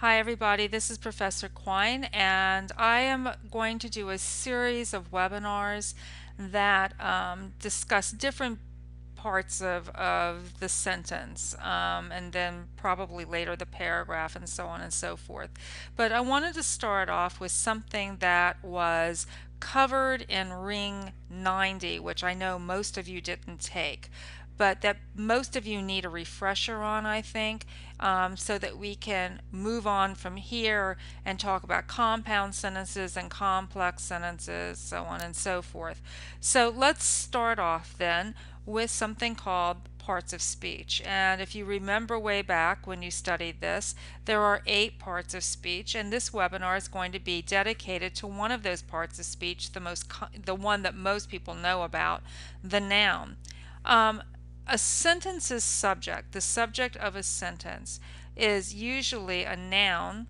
Hi everybody, this is Professor Quine and I am going to do a series of webinars that discuss different parts of the sentence and then probably later the paragraph and so on and so forth. But I wanted to start off with something that was covered in Ring 90, which I know most of you didn't take, but that most of you need a refresher on, I think, so that we can move on from here and talk about compound sentences and complex sentences, so on and so forth. So let's start off then with something called parts of speech. And if you remember way back when you studied this, there are 8 parts of speech, and this webinar is going to be dedicated to one of those parts of speech, the one that most people know about, the noun. Um, a sentence's subject, the subject of a sentence, is usually a noun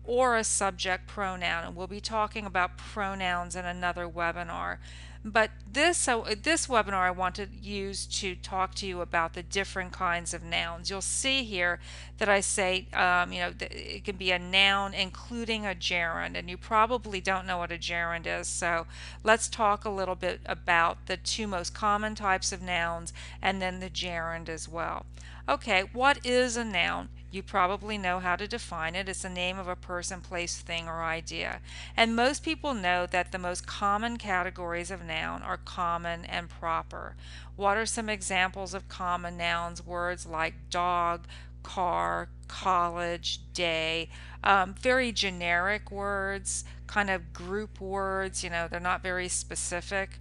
or a subject pronoun, and we'll be talking about pronouns in another webinar. But this webinar I want to use to talk to you about the different kinds of nouns. You'll see here that I say, it can be a noun including a gerund, and you probably don't know what a gerund is, so let's talk a little bit about the 2 most common types of nouns and then the gerund as well. Okay, what is a noun? You probably know how to define it. It's the name of a person, place, thing, or idea. And most people know that the most common categories of noun are common and proper. What are some examples of common nouns? Words like dog, car, college, day, very generic words, kind of group words, they're not very specific.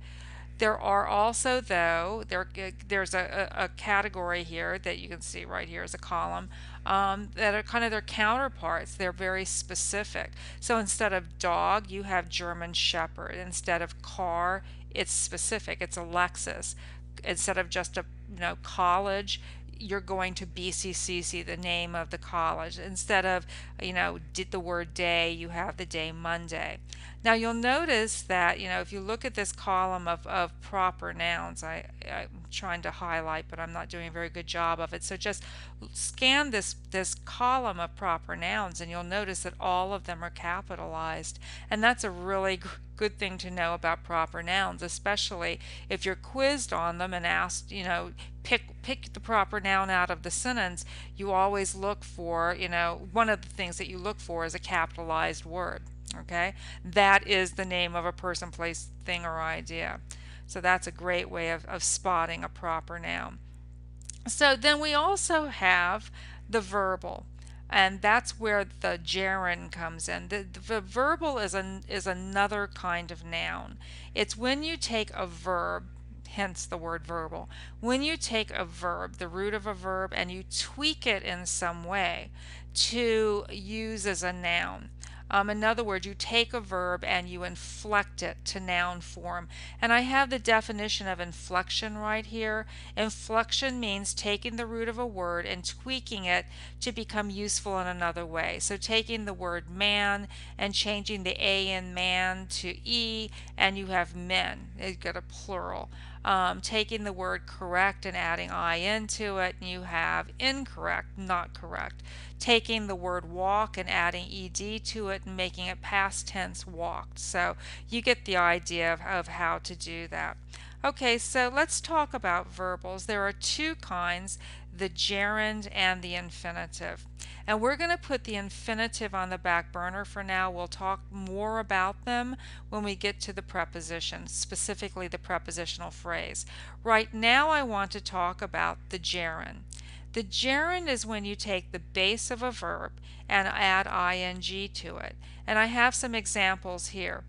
There are also, though, there's a category here that you can see right here as a column that are kind of their counterparts. They're very specific. So instead of dog, you have German Shepherd. Instead of car, it's specific. It's a Lexus. Instead of just a college, you're going to BCCC, the name of the college. Instead of, did the word day, you have the day Monday. Now you'll notice that, if you look at this column of proper nouns, I'm trying to highlight, but I'm not doing a very good job of it. So just scan this column of proper nouns and you'll notice that all of them are capitalized. And that's a really good thing to know about proper nouns, especially if you're quizzed on them and asked, pick the proper noun out of the sentence. You always look for, one of the things that you look for is a capitalized word. Okay, that is the name of a person, place, thing, or idea. So that's a great way of spotting a proper noun. So then we also have the verbal, and that's where the gerund comes in. The verbal is another kind of noun. It's when you take a verb, hence the word verbal. When you take a verb, the root of a verb, and you tweak it in some way to use as a noun. In other words, you take a verb and you inflect it to noun form. And I have the definition of inflection right here. Inflection means taking the root of a word and tweaking it to become useful in another way. So taking the word man and changing the A in man to E, and you have men. You get a plural. Taking the word correct and adding I into it, and you have incorrect, not correct. Taking the word walk and adding ed to it and making it past tense walked. So you get the idea of how to do that. Okay, so let's talk about verbals. There are 2 kinds, the gerund and the infinitive. And we're going to put the infinitive on the back burner for now. We'll talk more about them when we get to the prepositions, specifically the prepositional phrase. Right now I want to talk about the gerund. The gerund is when you take the base of a verb and add ing to it. And I have some examples here.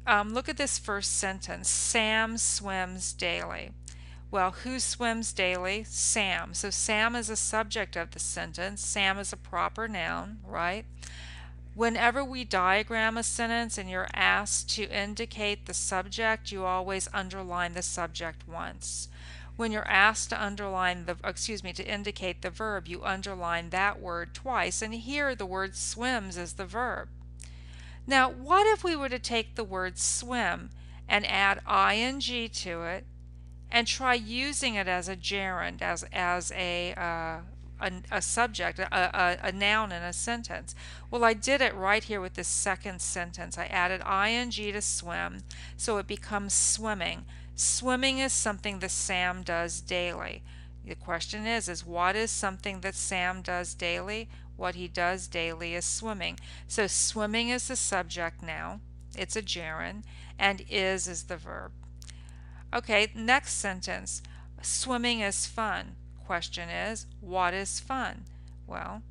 Look at this first sentence. Sam swims daily. Well, who swims daily? Sam. So Sam is a subject of the sentence. Sam is a proper noun, right? Whenever we diagram a sentence and you're asked to indicate the subject, you always underline the subject once. When you're asked to to indicate the verb, you underline that word twice, and here the word swims is the verb. Now, what if we were to take the word swim and add ing to it and try using it as a gerund, as a subject, a noun in a sentence. Well, I did it right here with this second sentence. I added ing to swim, so it becomes swimming. Swimming is something that Sam does daily. The question is what is something that Sam does daily? What he does daily is swimming. So swimming is the subject now. It's a gerund, and is the verb. Okay, next sentence. Swimming is fun. Question is, what is fun? Well,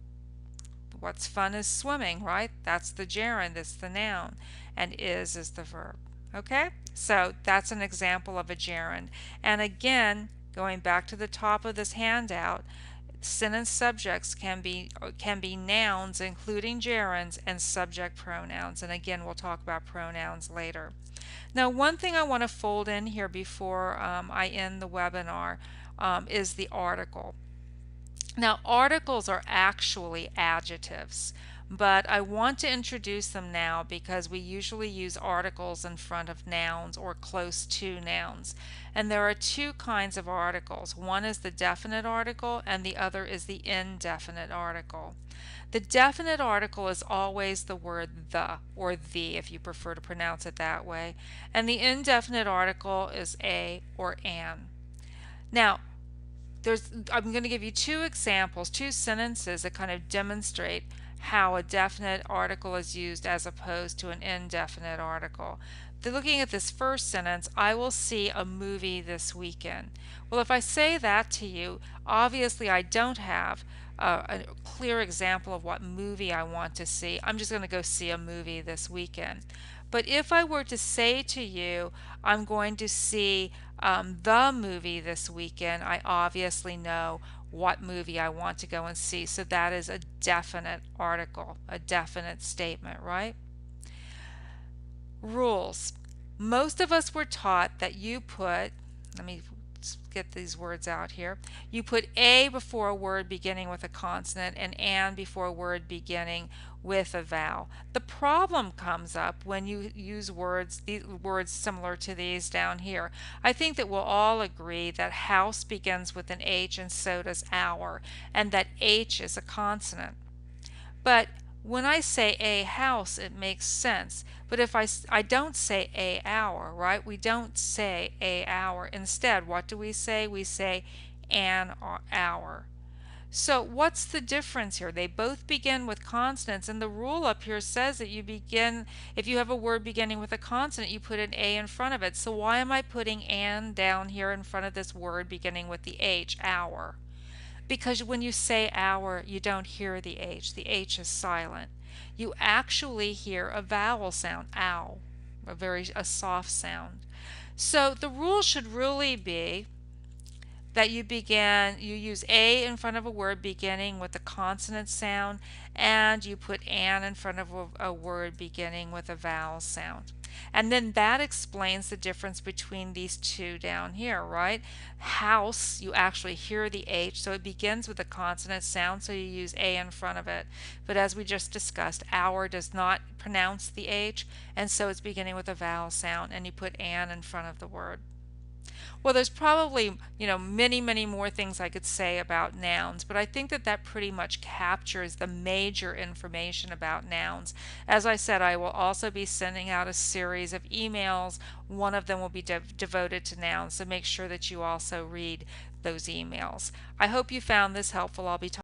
what's fun is swimming, right? That's the gerund, it's the noun, and is the verb. Okay, so that's an example of a gerund. And again, going back to the top of this handout, sentence subjects can be nouns, including gerunds, and subject pronouns. And again, we'll talk about pronouns later. Now, one thing I want to fold in here before I end the webinar is the article. Now, articles are actually adjectives, but I want to introduce them now because we usually use articles in front of nouns or close to nouns. And there are two kinds of articles. One is the definite article and the other is the indefinite article. The definite article is always the word the or the, if you prefer to pronounce it that way, and the indefinite article is a or an. Now, I'm going to give you two examples, two sentences that kind of demonstrate how a definite article is used as opposed to an indefinite article. Looking at this first sentence, I will see a movie this weekend. Well, if I say that to you, obviously I don't have a clear example of what movie I want to see. I'm just going to go see a movie this weekend. But if I were to say to you, I'm going to see the movie this weekend, I obviously know what movie I want to go and see. So that is a definite article, a definite statement, right? Rules. Most of us were taught that you put, let me get these words out here. You put a before a word beginning with a consonant and before a word beginning with a vowel. The problem comes up when you use words similar to these down here. I think that we'll all agree that house begins with an H and so does hour, and that H is a consonant. But when I say a house, it makes sense. But if I don't say a hour, right? We don't say a hour. Instead, what do we say? We say an hour. So what's the difference here? They both begin with consonants, and the rule up here says that if you have a word beginning with a consonant, you put an A in front of it. So why am I putting an down here in front of this word beginning with the H, hour? Because when you say hour, you don't hear the H. The H is silent. You actually hear a vowel sound, ow, a soft sound. So the rule should really be that you use a in front of a word beginning with a consonant sound, and you put an in front of a word beginning with a vowel sound. And then that explains the difference between these two down here, right? House, you actually hear the H, so it begins with a consonant sound, so you use a in front of it. But as we just discussed, hour does not pronounce the H, and so it's beginning with a vowel sound, and you put an in front of the word. Well, there's probably, many, many more things I could say about nouns, but I think that pretty much captures the major information about nouns. As I said, I will also be sending out a series of emails. One of them will be devoted to nouns, so make sure that you also read those emails. I hope you found this helpful. I'll be talking